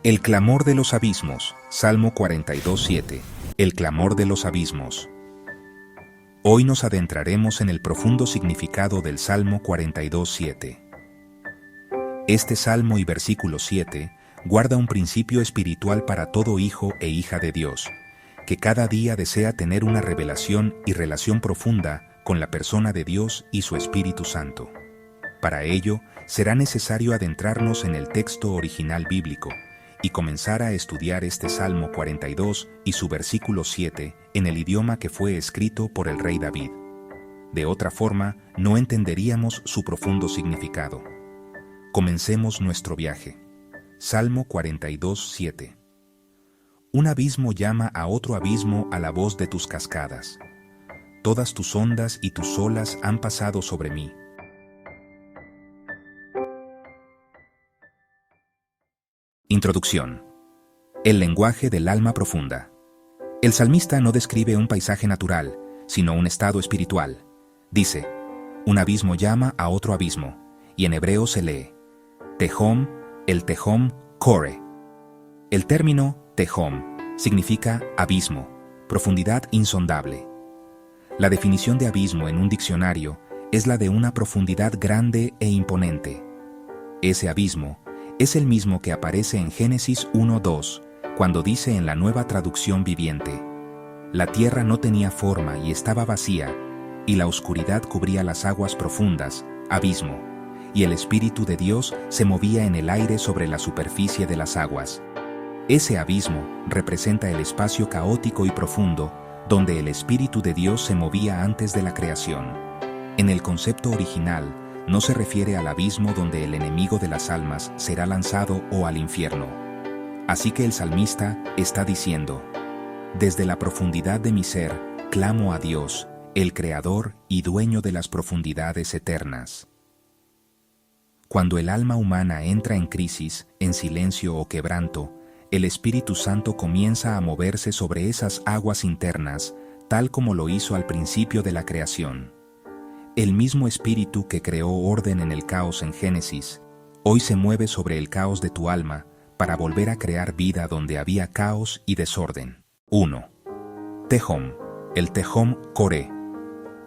El clamor de los abismos, Salmo 42:7. El clamor de los abismos. Hoy nos adentraremos en el profundo significado del Salmo 42:7. Este salmo y versículo 7 guarda un principio espiritual para todo hijo e hija de Dios, que cada día desea tener una revelación y relación profunda con la persona de Dios y su Espíritu Santo. Para ello, será necesario adentrarnos en el texto original bíblico y comenzar a estudiar este Salmo 42 y su versículo 7 en el idioma que fue escrito por el rey David. De otra forma, no entenderíamos su profundo significado. Comencemos nuestro viaje. Salmo 42:7. Un abismo llama a otro abismo a la voz de tus cascadas. Todas tus ondas y tus olas han pasado sobre mí. Introducción. El lenguaje del alma profunda. El salmista no describe un paisaje natural, sino un estado espiritual. Dice, un abismo llama a otro abismo, y en hebreo se lee, Tehom, el Tehom, Kore. El término Tehom significa abismo, profundidad insondable. La definición de abismo en un diccionario es la de una profundidad grande e imponente. Ese abismo es el mismo que aparece en Génesis 1:2, cuando dice en la Nueva Traducción Viviente, la tierra no tenía forma y estaba vacía, y la oscuridad cubría las aguas profundas, abismo, y el Espíritu de Dios se movía en el aire sobre la superficie de las aguas. Ese abismo representa el espacio caótico y profundo donde el Espíritu de Dios se movía antes de la creación. En el concepto original, no se refiere al abismo donde el enemigo de las almas será lanzado o al infierno. Así que el salmista está diciendo, desde la profundidad de mi ser, clamo a Dios, el Creador y dueño de las profundidades eternas. Cuando el alma humana entra en crisis, en silencio o quebranto, el Espíritu Santo comienza a moverse sobre esas aguas internas, tal como lo hizo al principio de la creación. El mismo Espíritu que creó orden en el caos en Génesis, hoy se mueve sobre el caos de tu alma para volver a crear vida donde había caos y desorden. 1. Tehom, el Tehom Kore.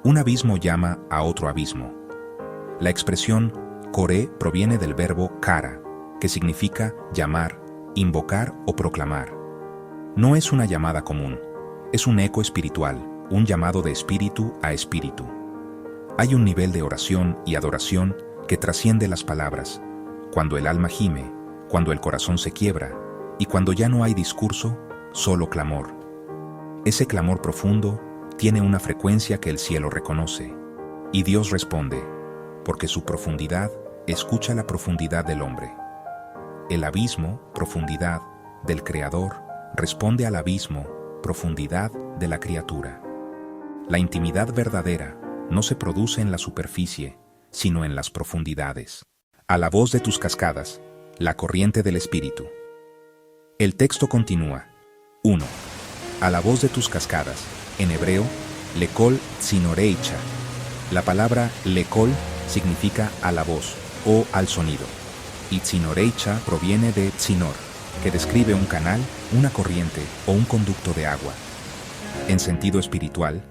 Un abismo llama a otro abismo. La expresión Kore proviene del verbo kara, que significa llamar, invocar o proclamar. No es una llamada común, es un eco espiritual, un llamado de espíritu a espíritu. Hay un nivel de oración y adoración que trasciende las palabras, cuando el alma gime, cuando el corazón se quiebra y cuando ya no hay discurso, solo clamor. Ese clamor profundo tiene una frecuencia que el cielo reconoce, y Dios responde, porque su profundidad escucha la profundidad del hombre. El abismo, profundidad, del Creador responde al abismo, profundidad de la criatura. La intimidad verdadera no se produce en la superficie, sino en las profundidades. A la voz de tus cascadas, la corriente del Espíritu. El texto continúa. 1. A la voz de tus cascadas, en hebreo, lekol tsinoreicha. La palabra lekol significa a la voz o al sonido, y tsinoreicha proviene de tsinor, que describe un canal, una corriente o un conducto de agua. En sentido espiritual,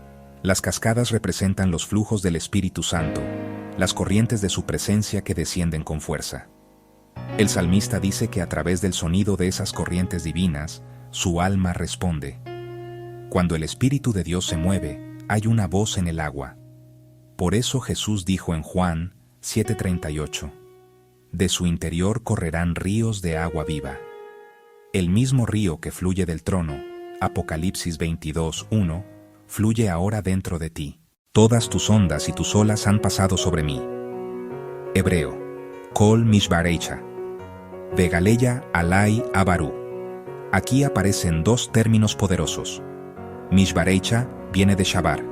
las cascadas representan los flujos del Espíritu Santo, las corrientes de su presencia que descienden con fuerza. El salmista dice que a través del sonido de esas corrientes divinas, su alma responde. Cuando el Espíritu de Dios se mueve, hay una voz en el agua. Por eso Jesús dijo en Juan 7:38, de su interior correrán ríos de agua viva. El mismo río que fluye del trono, Apocalipsis 22:1, fluye ahora dentro de ti. Todas tus ondas y tus olas han pasado sobre mí. Hebreo, Kol Mishbareicha. Vegaleya Alai Abaru. Aquí aparecen dos términos poderosos. Mishbareicha viene de Shabar,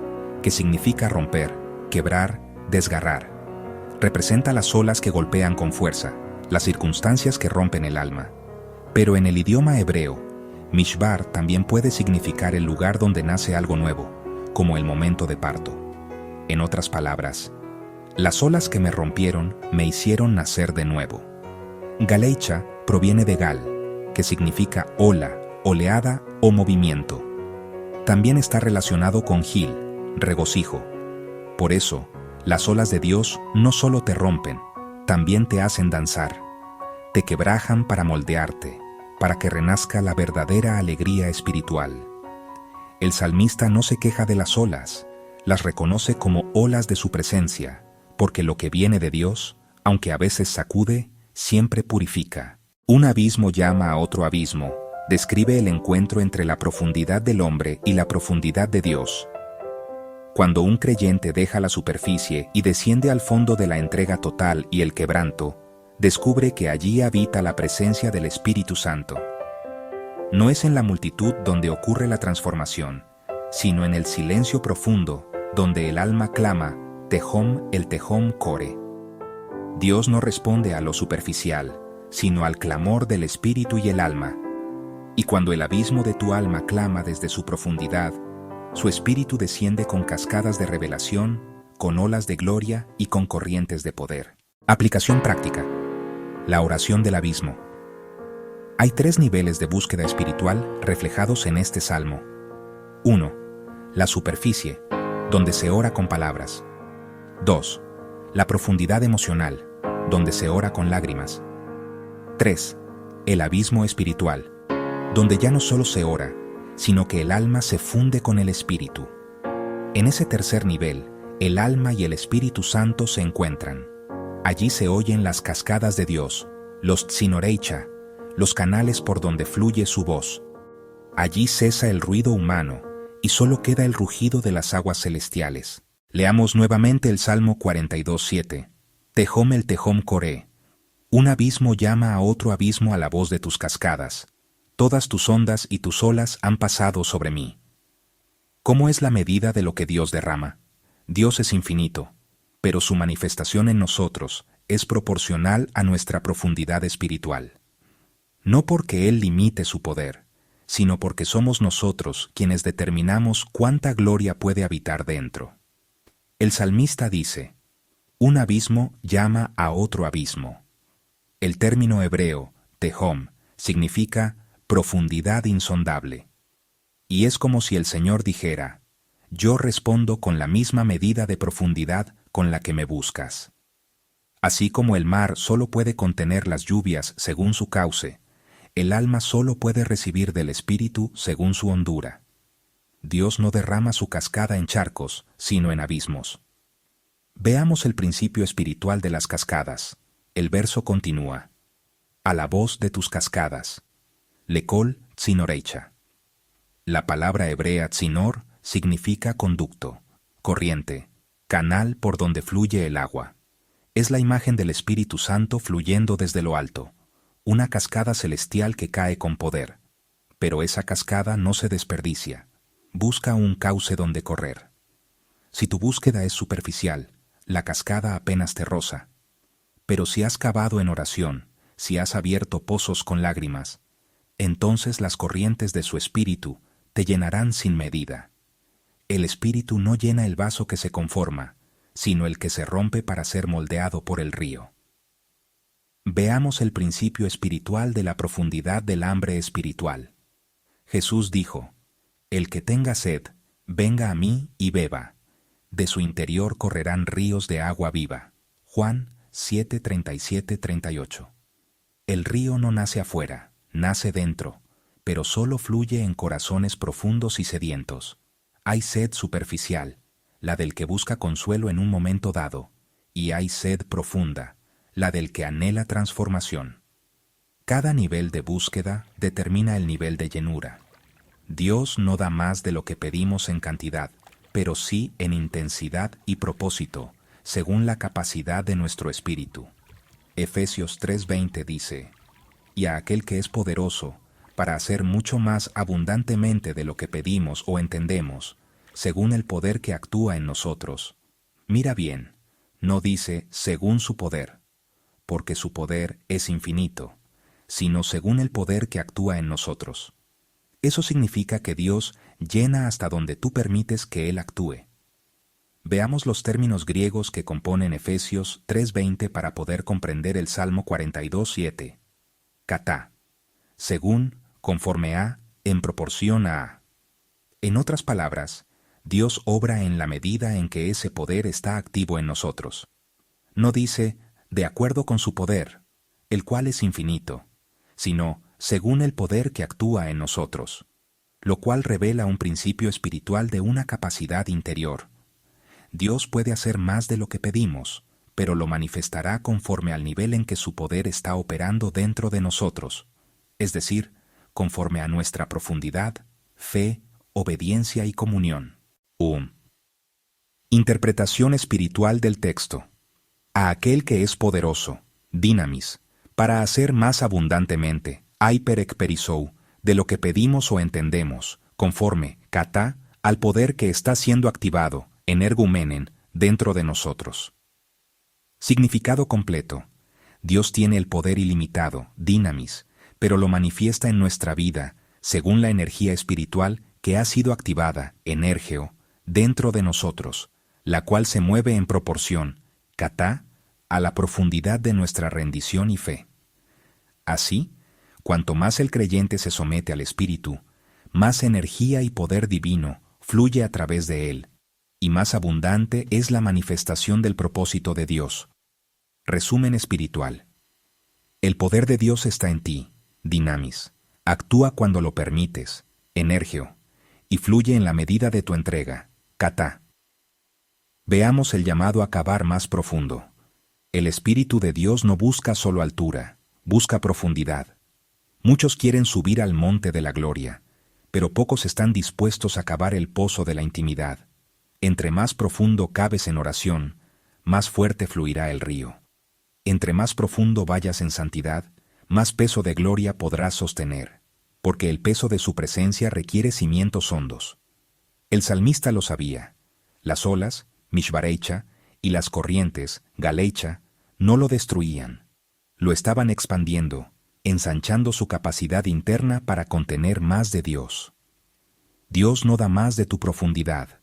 que significa romper, quebrar, desgarrar. Representa las olas que golpean con fuerza, las circunstancias que rompen el alma. Pero en el idioma hebreo, Mishbar también puede significar el lugar donde nace algo nuevo, como el momento de parto. En otras palabras, las olas que me rompieron me hicieron nacer de nuevo. Galeicha proviene de Gal, que significa ola, oleada o movimiento. También está relacionado con Gil, regocijo. Por eso, las olas de Dios no solo te rompen, también te hacen danzar. Te quebrajan para moldearte, para que renazca la verdadera alegría espiritual. El salmista no se queja de las olas, las reconoce como olas de su presencia, porque lo que viene de Dios, aunque a veces sacude, siempre purifica. Un abismo llama a otro abismo, describe el encuentro entre la profundidad del hombre y la profundidad de Dios. Cuando un creyente deja la superficie y desciende al fondo de la entrega total y el quebranto, descubre que allí habita la presencia del Espíritu Santo. No es en la multitud donde ocurre la transformación, sino en el silencio profundo, donde el alma clama, Tehom el Tehom Core. Dios no responde a lo superficial, sino al clamor del espíritu y el alma. Y cuando el abismo de tu alma clama desde su profundidad, su espíritu desciende con cascadas de revelación, con olas de gloria y con corrientes de poder. Aplicación práctica. La oración del abismo. Hay 3 niveles de búsqueda espiritual reflejados en este salmo. 1. La superficie, donde se ora con palabras. 2. La profundidad emocional, donde se ora con lágrimas. 3. El abismo espiritual, donde ya no solo se ora, sino que el alma se funde con el Espíritu. En ese tercer nivel, el alma y el Espíritu Santo se encuentran. Allí se oyen las cascadas de Dios, los tsinoreicha, los canales por donde fluye su voz. Allí cesa el ruido humano y solo queda el rugido de las aguas celestiales. Leamos nuevamente el Salmo 42:7. Tehom el Tehom Core. Un abismo llama a otro abismo a la voz de tus cascadas. Todas tus ondas y tus olas han pasado sobre mí. ¿Cómo es la medida de lo que Dios derrama? Dios es infinito, pero su manifestación en nosotros es proporcional a nuestra profundidad espiritual. No porque Él limite su poder, sino porque somos nosotros quienes determinamos cuánta gloria puede habitar dentro. El salmista dice, un abismo llama a otro abismo. El término hebreo, tehom, significa profundidad insondable. Y es como si el Señor dijera, yo respondo con la misma medida de profundidad con la que me buscas. Así como el mar solo puede contener las lluvias según su cauce, el alma solo puede recibir del Espíritu según su hondura. Dios no derrama su cascada en charcos, sino en abismos. Veamos el principio espiritual de las cascadas. El verso continúa. A la voz de tus cascadas. Lekol tsinoreicha. La palabra hebrea tsinor significa conducto, corriente, canal por donde fluye el agua. Es la imagen del Espíritu Santo fluyendo desde lo alto, una cascada celestial que cae con poder. Pero esa cascada no se desperdicia. Busca un cauce donde correr. Si tu búsqueda es superficial, la cascada apenas te roza. Pero si has cavado en oración, si has abierto pozos con lágrimas, entonces las corrientes de su espíritu te llenarán sin medida. El espíritu no llena el vaso que se conforma, sino el que se rompe para ser moldeado por el río. Veamos el principio espiritual de la profundidad del hambre espiritual. Jesús dijo, el que tenga sed, venga a mí y beba. De su interior correrán ríos de agua viva. Juan 7:37-38. El río no nace afuera, nace dentro, pero solo fluye en corazones profundos y sedientos. Hay sed superficial, la del que busca consuelo en un momento dado, y hay sed profunda, la del que anhela transformación. Cada nivel de búsqueda determina el nivel de llenura. Dios no da más de lo que pedimos en cantidad, pero sí en intensidad y propósito, según la capacidad de nuestro espíritu. Efesios 3:20 dice, y a aquel que es poderoso, para hacer mucho más abundantemente de lo que pedimos o entendemos, según el poder que actúa en nosotros. Mira bien, no dice según su poder, porque su poder es infinito, sino según el poder que actúa en nosotros. Eso significa que Dios llena hasta donde tú permites que Él actúe. Veamos los términos griegos que componen Efesios 3:20 para poder comprender el Salmo 42:7. Katá según, conforme a, en proporción a. En otras palabras, Dios obra en la medida en que ese poder está activo en nosotros. No dice, de acuerdo con su poder, el cual es infinito, sino, según el poder que actúa en nosotros, lo cual revela un principio espiritual de una capacidad interior. Dios puede hacer más de lo que pedimos, pero lo manifestará conforme al nivel en que su poder está operando dentro de nosotros, es decir, conforme a nuestra profundidad, fe, obediencia y comunión. Interpretación espiritual del texto. A aquel que es poderoso, dinamis, para hacer más abundantemente, hyperekperisou, de lo que pedimos o entendemos, conforme, kata, al poder que está siendo activado, energumenen, dentro de nosotros. Significado completo. Dios tiene el poder ilimitado, dinamis, pero lo manifiesta en nuestra vida, según la energía espiritual que ha sido activada, energeo, dentro de nosotros, la cual se mueve en proporción, kata, a la profundidad de nuestra rendición y fe. Así, cuanto más el creyente se somete al Espíritu, más energía y poder divino fluye a través de él, y más abundante es la manifestación del propósito de Dios. Resumen espiritual. El poder de Dios está en ti, dinamis. Actúa cuando lo permites, energeo, y fluye en la medida de tu entrega, kata. Veamos el llamado a cavar más profundo. El Espíritu de Dios no busca solo altura, busca profundidad. Muchos quieren subir al monte de la gloria, pero pocos están dispuestos a cavar el pozo de la intimidad. Entre más profundo cabes en oración, más fuerte fluirá el río. Entre más profundo vayas en santidad, más peso de gloria podrás sostener, porque el peso de su presencia requiere cimientos hondos. El salmista lo sabía. Las olas, mishvareicha, y las corrientes, galeicha, no lo destruían. Lo estaban expandiendo, ensanchando su capacidad interna para contener más de Dios. Dios no da más de tu profundidad,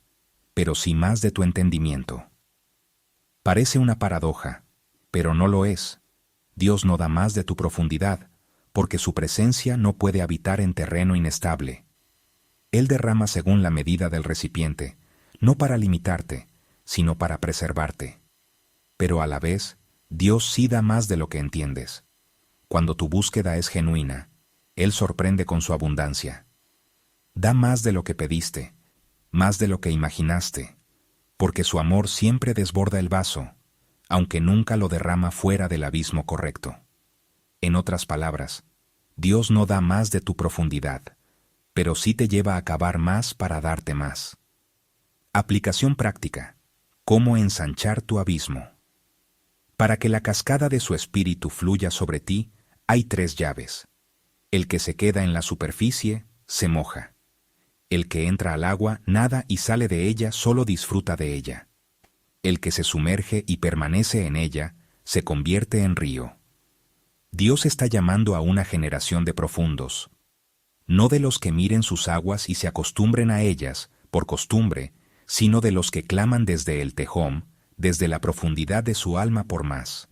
pero sí más de tu entendimiento. Parece una paradoja, pero no lo es. Dios no da más de tu profundidad, porque su presencia no puede habitar en terreno inestable. Él derrama según la medida del recipiente, no para limitarte, sino para preservarte. Pero a la vez, Dios sí da más de lo que entiendes. Cuando tu búsqueda es genuina, Él sorprende con su abundancia. Da más de lo que pediste, más de lo que imaginaste, porque su amor siempre desborda el vaso, aunque nunca lo derrama fuera del abismo correcto. En otras palabras, Dios no da más de tu profundidad, pero sí te lleva a cavar más para darte más. Aplicación práctica. ¿Cómo ensanchar tu abismo? Para que la cascada de su espíritu fluya sobre ti, hay 3 llaves. El que se queda en la superficie, se moja. El que entra al agua, nada y sale de ella, solo disfruta de ella. El que se sumerge y permanece en ella, se convierte en río. Dios está llamando a una generación de profundos, no de los que miren sus aguas y se acostumbren a ellas, por costumbre, sino de los que claman desde el tejón, desde la profundidad de su alma por más.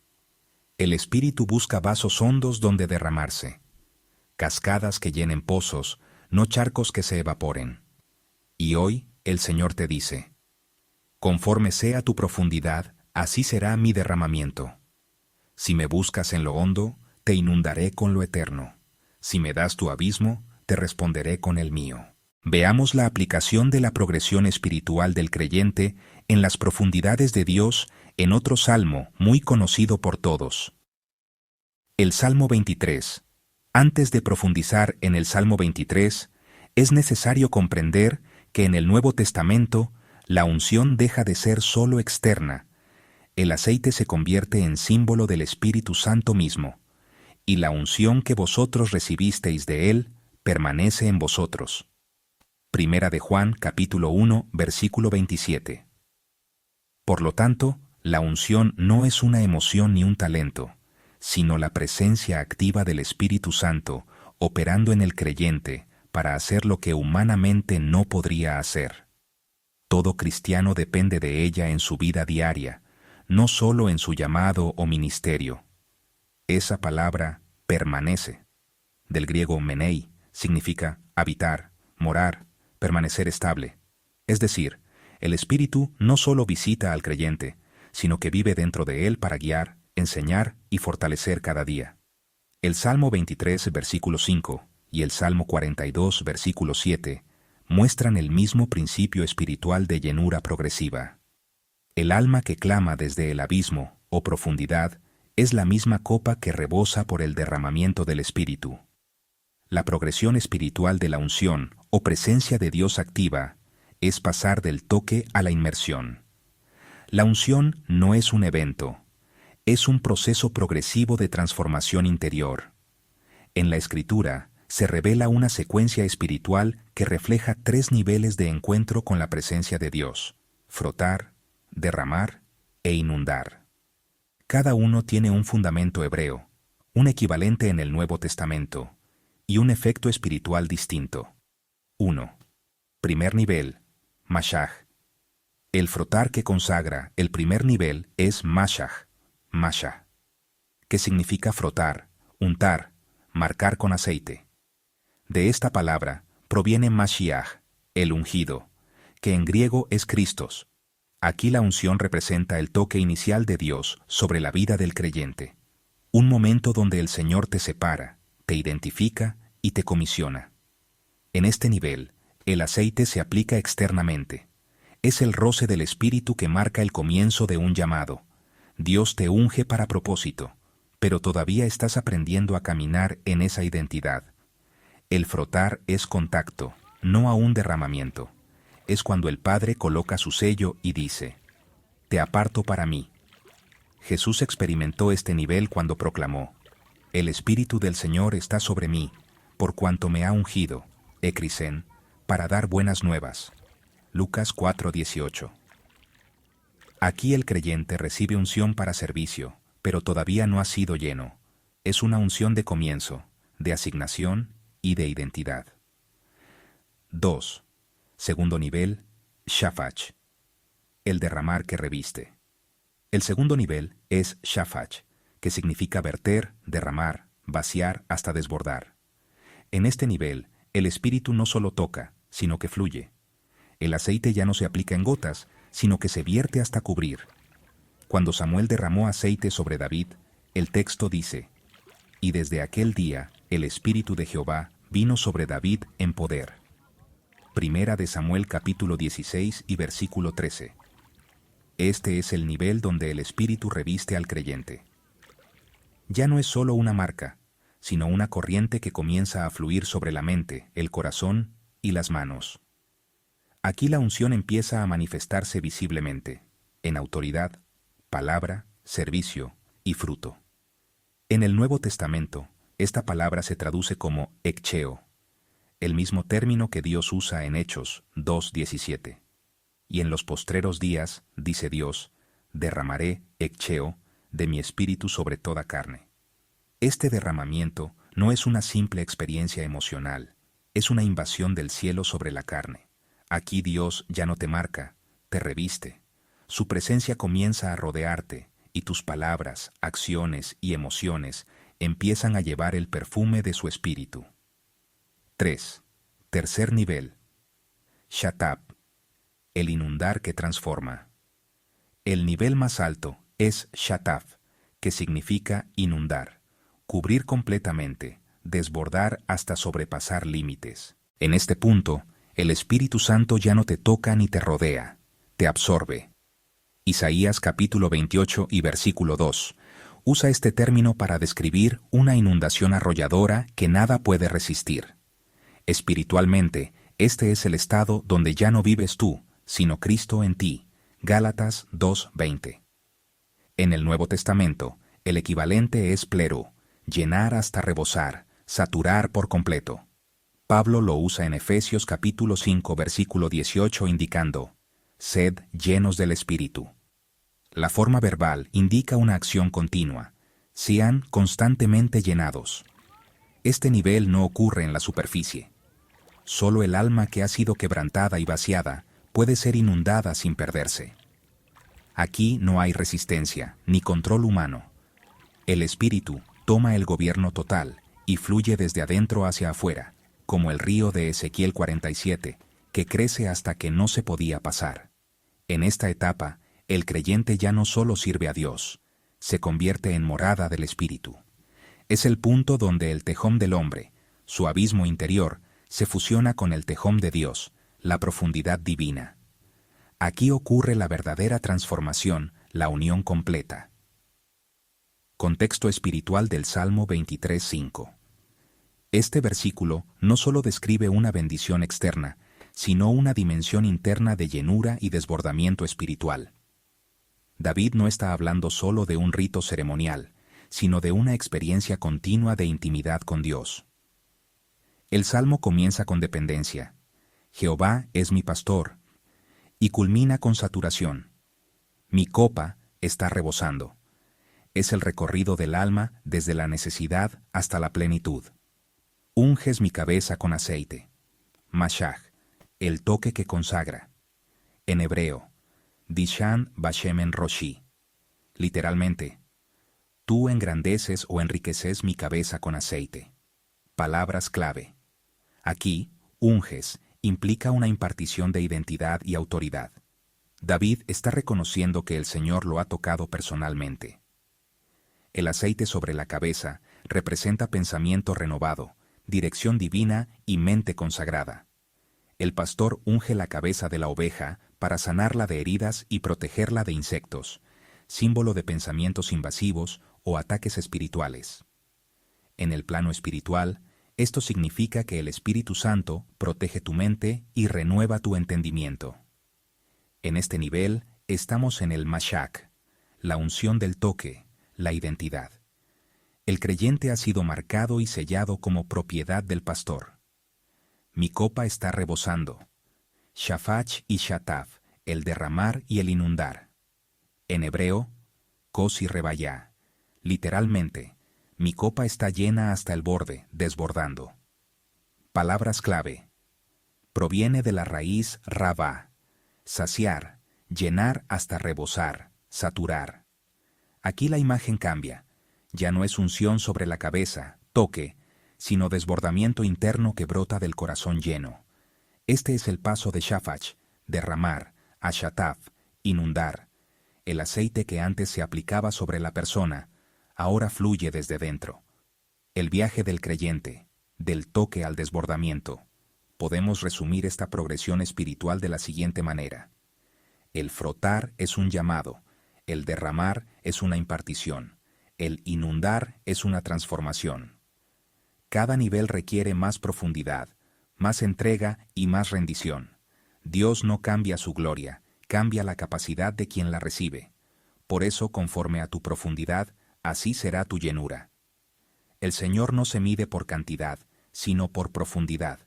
El Espíritu busca vasos hondos donde derramarse, cascadas que llenen pozos, no charcos que se evaporen. Y hoy el Señor te dice, conforme sea tu profundidad, así será mi derramamiento. Si me buscas en lo hondo, te inundaré con lo eterno. Si me das tu abismo, te responderé con el mío. Veamos la aplicación de la progresión espiritual del creyente en las profundidades de Dios en otro salmo muy conocido por todos. El Salmo 23. Antes de profundizar en el Salmo 23, es necesario comprender que en el Nuevo Testamento la unción deja de ser solo externa. El aceite se convierte en símbolo del Espíritu Santo mismo, y la unción que vosotros recibisteis de Él permanece en vosotros. Primera de Juan, capítulo 1, versículo 27. Por lo tanto, la unción no es una emoción ni un talento, sino la presencia activa del Espíritu Santo operando en el creyente para hacer lo que humanamente no podría hacer. Todo cristiano depende de ella en su vida diaria, no solo en su llamado o ministerio. Esa palabra permanece. del griego menei, significa habitar, morar, permanecer estable. Es decir, el Espíritu no solo visita al creyente, sino que vive dentro de él para guiar, enseñar y fortalecer cada día. El Salmo 23, versículo 5, y el Salmo 42, versículo 7, muestran el mismo principio espiritual de llenura progresiva. El alma que clama desde el abismo o profundidad es la misma copa que rebosa por el derramamiento del Espíritu. La progresión espiritual de la unción o presencia de Dios activa es pasar del toque a la inmersión. La unción no es un evento, es un proceso progresivo de transformación interior. En la Escritura se revela una secuencia espiritual que refleja 3 niveles de encuentro con la presencia de Dios: frotar, derramar e inundar. Cada uno tiene un fundamento hebreo, un equivalente en el Nuevo Testamento, y un efecto espiritual distinto. 1. Primer nivel, mashaj. El frotar que consagra el primer nivel es mashaj, masha, que significa frotar, untar, marcar con aceite. De esta palabra proviene Mashiach, el ungido, que en griego es Christos. Aquí la unción representa el toque inicial de Dios sobre la vida del creyente. Un momento donde el Señor te separa, te identifica y te comisiona. En este nivel, el aceite se aplica externamente. Es el roce del Espíritu que marca el comienzo de un llamado. Dios te unge para propósito, pero todavía estás aprendiendo a caminar en esa identidad. El frotar es contacto, no a un derramamiento. Es cuando el Padre coloca su sello y dice: «Te aparto para mí». Jesús experimentó este nivel cuando proclamó: «El Espíritu del Señor está sobre mí, por cuanto me ha ungido, ekrisen, para dar buenas nuevas». Lucas 4:18. Aquí el creyente recibe unción para servicio, pero todavía no ha sido lleno. Es una unción de comienzo, de asignación y de identidad. 2. Segundo nivel, shafach. El derramar que reviste. El segundo nivel es shafach, que significa verter, derramar, vaciar hasta desbordar. En este nivel, el Espíritu no solo toca, sino que fluye. El aceite ya no se aplica en gotas, sino que se vierte hasta cubrir. Cuando Samuel derramó aceite sobre David, el texto dice: «Y desde aquel día el Espíritu de Jehová vino sobre David en poder». Primera de Samuel capítulo 16 y versículo 13. Este es el nivel donde el Espíritu reviste al creyente. Ya no es solo una marca, sino una corriente que comienza a fluir sobre la mente, el corazón y las manos. Aquí la unción empieza a manifestarse visiblemente, en autoridad, palabra, servicio y fruto. En el Nuevo Testamento, esta palabra se traduce como ekcheo, el mismo término que Dios usa en Hechos 2:17. Y en los postreros días, dice Dios, derramaré, ekcheo, de mi espíritu sobre toda carne. Este derramamiento no es una simple experiencia emocional, es una invasión del cielo sobre la carne. Aquí Dios ya no te marca, te reviste. Su presencia comienza a rodearte y tus palabras, acciones y emociones empiezan a llevar el perfume de su espíritu. 3. Tercer nivel. Shatab. El inundar que transforma. El nivel más alto es Shatab, que significa inundar, cubrir completamente, desbordar hasta sobrepasar límites. En este punto, el Espíritu Santo ya no te toca ni te rodea, te absorbe. Isaías capítulo 28 y versículo 2 usa este término para describir una inundación arrolladora que nada puede resistir. Espiritualmente, este es el estado donde ya no vives tú, sino Cristo en ti. Gálatas 2:20. En el Nuevo Testamento, el equivalente es plero, llenar hasta rebosar, saturar por completo. Pablo lo usa en Efesios capítulo 5 versículo 18 indicando: «Sed llenos del Espíritu». La forma verbal indica una acción continua. Sean constantemente llenados. Este nivel no ocurre en la superficie. Solo el alma que ha sido quebrantada y vaciada puede ser inundada sin perderse. Aquí no hay resistencia ni control humano. El Espíritu toma el gobierno total y fluye desde adentro hacia afuera, como el río de Ezequiel 47, que crece hasta que no se podía pasar. En esta etapa, el creyente ya no solo sirve a Dios, se convierte en morada del Espíritu. Es el punto donde el tejón del hombre, su abismo interior, se fusiona con el tejón de Dios, la profundidad divina. Aquí ocurre la verdadera transformación, la unión completa. Contexto espiritual del Salmo 23:5. Este versículo no solo describe una bendición externa, sino una dimensión interna de llenura y desbordamiento espiritual. David no está hablando solo de un rito ceremonial, sino de una experiencia continua de intimidad con Dios. El salmo comienza con dependencia. Jehová es mi pastor, y culmina con saturación. Mi copa está rebosando. Es el recorrido del alma desde la necesidad hasta la plenitud. Unges mi cabeza con aceite. Mashach, el toque que consagra. En hebreo, Dishan Bashemen Roshi. Literalmente, tú engrandeces o enriqueces mi cabeza con aceite. Palabras clave. Aquí, unges implica una impartición de identidad y autoridad. David está reconociendo que el Señor lo ha tocado personalmente. El aceite sobre la cabeza representa pensamiento renovado, dirección divina y mente consagrada. El pastor unge la cabeza de la oveja para sanarla de heridas y protegerla de insectos, símbolo de pensamientos invasivos o ataques espirituales. En el plano espiritual, esto significa que el Espíritu Santo protege tu mente y renueva tu entendimiento. En este nivel, estamos en el Mashach, la unción del toque, la identidad. El creyente ha sido marcado y sellado como propiedad del pastor. Mi copa está rebosando. Shafach y Shataf, el derramar y el inundar. En hebreo, Kos y Rebayá. Literalmente, mi copa está llena hasta el borde, desbordando. Palabras clave. Proviene de la raíz rabá, saciar, llenar hasta rebosar, saturar. Aquí la imagen cambia. Ya no es unción sobre la cabeza, toque, sino desbordamiento interno que brota del corazón lleno. Este es el paso de Shafach, derramar, a Shataf, inundar. El aceite que antes se aplicaba sobre la persona, ahora fluye desde dentro. El viaje del creyente, del toque al desbordamiento. Podemos resumir esta progresión espiritual de la siguiente manera. El frotar es un llamado, el derramar es una impartición, el inundar es una transformación. Cada nivel requiere más profundidad, más entrega y más rendición. Dios no cambia su gloria, cambia la capacidad de quien la recibe. Por eso, conforme a tu profundidad, así será tu llenura. El Señor no se mide por cantidad, sino por profundidad.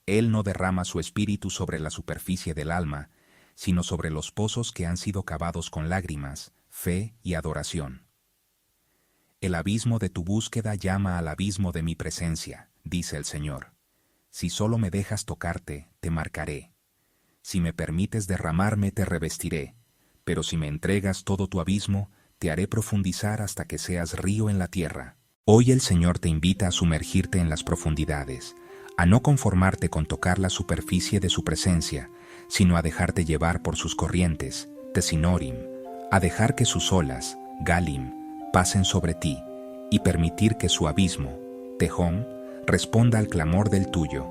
Él no derrama su espíritu sobre la superficie del alma, sino sobre los pozos que han sido cavados con lágrimas, fe y adoración. El abismo de tu búsqueda llama al abismo de mi presencia, dice el Señor. Si solo me dejas tocarte, te marcaré. Si me permites derramarme, te revestiré. Pero si me entregas todo tu abismo, te haré profundizar hasta que seas río en la tierra. Hoy el Señor te invita a sumergirte en las profundidades, a no conformarte con tocar la superficie de su presencia, sino a dejarte llevar por sus corrientes, Tesinorim, a dejar que sus olas, Galim, pasen sobre ti, y permitir que su abismo, Tejón, responda al clamor del tuyo,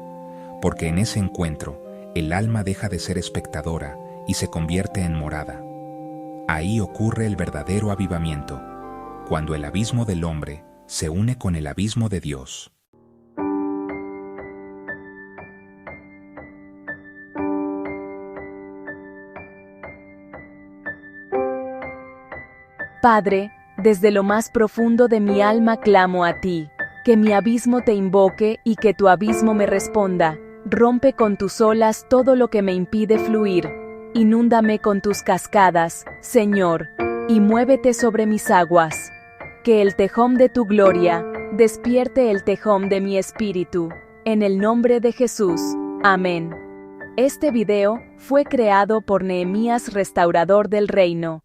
porque en ese encuentro el alma deja de ser espectadora y se convierte en morada. Ahí ocurre el verdadero avivamiento, cuando el abismo del hombre se une con el abismo de Dios. Padre, desde lo más profundo de mi alma clamo a ti, que mi abismo te invoque y que tu abismo me responda. Rompe con tus olas todo lo que me impide fluir. Inúndame con tus cascadas, Señor, y muévete sobre mis aguas. Que el tejón de tu gloria despierte el tejón de mi espíritu. En el nombre de Jesús. Amén. Este video fue creado por Nehemías Restaurador del Reino.